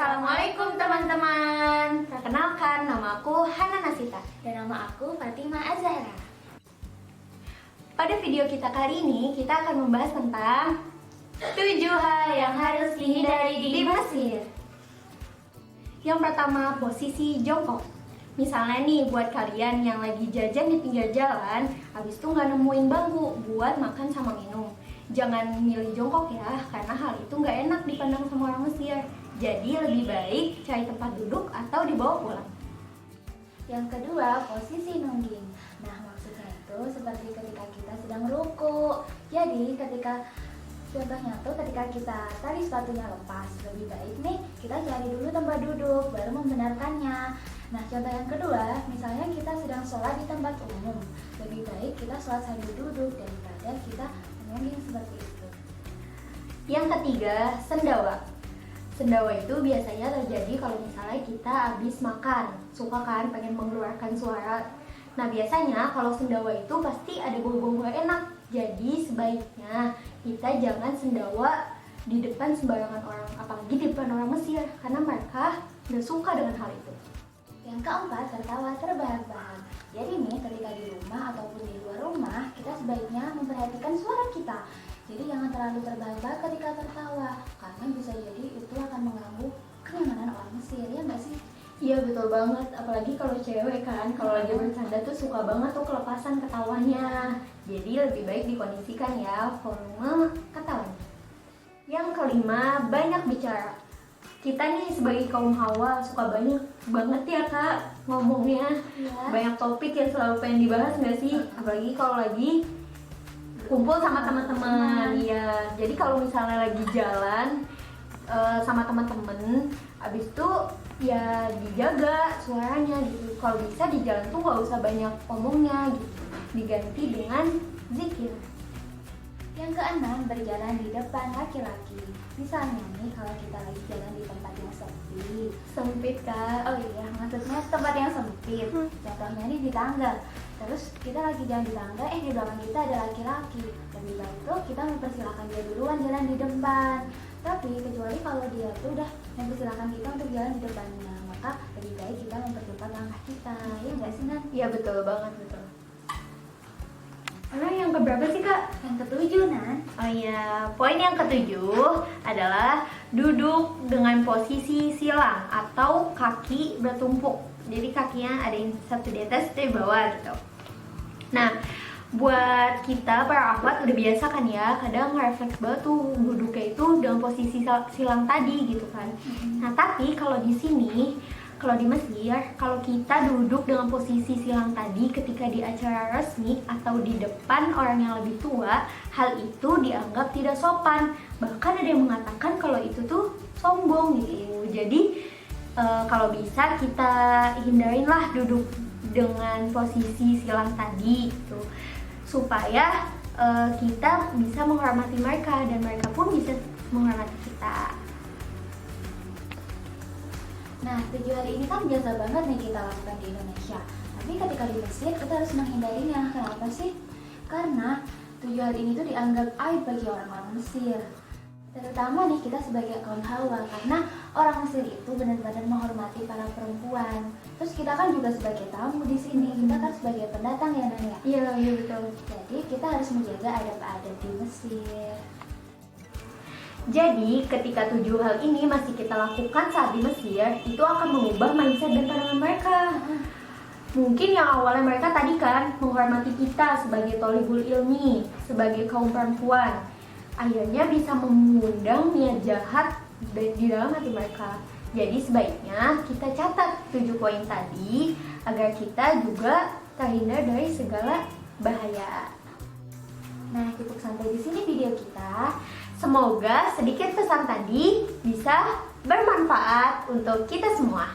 Assalamualaikum teman-teman. Perkenalkan, nama aku Hana Nasita. Dan nama aku Fatimah Azhara. Pada video kita kali ini, kita akan membahas tentang 7 hal yang harus dihindari di Mesir. Yang pertama, posisi jongkok. Misalnya nih, buat kalian yang lagi jajan di pinggir jalan, habis itu nggak nemuin bangku buat makan sama minum. Jangan milih jongkok ya, karena hal itu nggak enak dipandang sama orang Mesir. Jadi lebih baik cari tempat duduk atau dibawa pulang. Yang kedua, posisi nungging. Nah, maksudnya itu seperti ketika kita sedang ruku. Jadi contohnya tuh ketika kita tali sepatunya lepas, lebih baik nih kita cari dulu tempat duduk baru membenarkannya. Nah, contoh yang kedua, misalnya kita sedang sholat di tempat umum, lebih baik kita sholat sambil duduk daripada kita menungging seperti itu. Yang ketiga, sendawa. Sendawa itu biasanya terjadi kalau misalnya kita habis makan, suka kan pengen mengeluarkan suara. Nah, biasanya kalau sendawa itu pasti ada bau-bau gak enak. Jadi sebaiknya kita jangan sendawa di depan sembarangan orang, apalagi di depan orang Mesir, karena mereka gak suka dengan hal itu. Yang keempat, tertawa terbahak-bahak. Jadi nih, ketika di rumah ataupun di luar rumah, kita sebaiknya memperhatikan suara kita. Jadi jangan terlalu terbahak-bahak ketika tertawa, karena bisa jadi itu akan mengganggu kenyamanan orang Mesir, ya nggak sih? Iya, betul banget, apalagi kalau cewek kan, kalau lagi bercanda tuh suka banget tuh kelepasan ketawanya. Jadi lebih baik dikondisikan ya volume ketawanya. Yang kelima, banyak bicara. Kita nih sebagai kaum hawa suka banyak banget ya kak ngomongnya, banyak topik yang selalu pengen dibahas nggak sih? Apalagi kalau lagi kumpul sama teman-teman. Iya, jadi kalau misalnya lagi jalan sama teman-teman, abis itu ya dijaga suaranya gitu. Kalau bisa di jalan tuh nggak usah banyak ngomongnya gitu, diganti dengan zikir. Yang keenam, berjalan di depan laki-laki. Misalnya nih, kalau kita lagi jalan di tempat yang Sempit kak. Oh iya, maksudnya tempat yang sempit. Contohnya nih di tangga. Terus kita lagi jalan di tangga, di belakang kita ada laki-laki. Lebih baik tuh kita mempersilahkan dia duluan jalan di depan. Tapi kecuali kalau dia tuh udah mempersilahkan kita untuk jalan di depannya, maka lebih baik kita mempercepat langkah kita. Ya nggak sih, Nan? Iya, betul banget, betul. Karena yang keberapa sih kak? Yang ketujuh, Nan. Oh iya, poin yang ketujuh adalah duduk dengan posisi silang atau kaki bertumpuk. Jadi kakinya ada yang satu di atas, satu di bawah gitu. Nah, buat kita para akhwat udah biasa kan ya, kadang refleks banget tuh duduknya itu dengan posisi silang tadi gitu kan. Nah, tapi kalau di sini, kalau di Mesir, kalau kita duduk dengan posisi silang tadi ketika di acara resmi atau di depan orang yang lebih tua, hal itu dianggap tidak sopan. Bahkan ada yang mengatakan kalau itu tuh sombong gitu. Jadi kalau bisa kita hindarinlah duduk dengan posisi silang tadi gitu, supaya kita bisa menghormati mereka dan mereka pun bisa menghormati kita. Nah, 7 hal ini kan biasa banget nih kita lakukan di Indonesia. Tapi ketika di Mesir kita harus menghindarinya. Kenapa sih? Karena 7 hal ini tuh dianggap aib bagi orang-orang Mesir. Terutama nih kita sebagai kaum hawa, karena orang Mesir itu benar-benar menghormati para perempuan. Terus kita kan juga sebagai tamu di sini, kita kan sebagai pendatang ya, Nan ya. Iya, betul. Jadi kita harus menjaga adab-adab di Mesir. Jadi, ketika 7 hal ini masih kita lakukan saat di Mesir, itu akan mengubah mindset dan pandangan mereka. Mungkin yang awalnya mereka tadi kan menghormati kita sebagai tholibul ilmi, sebagai kaum perempuan, akhirnya bisa mengundang niat jahat di dalam hati mereka. Jadi sebaiknya kita catat 7 poin tadi agar kita juga terhindar dari segala bahaya. Nah, cukup sampai di sini video kita. Semoga sedikit pesan tadi bisa bermanfaat untuk kita semua.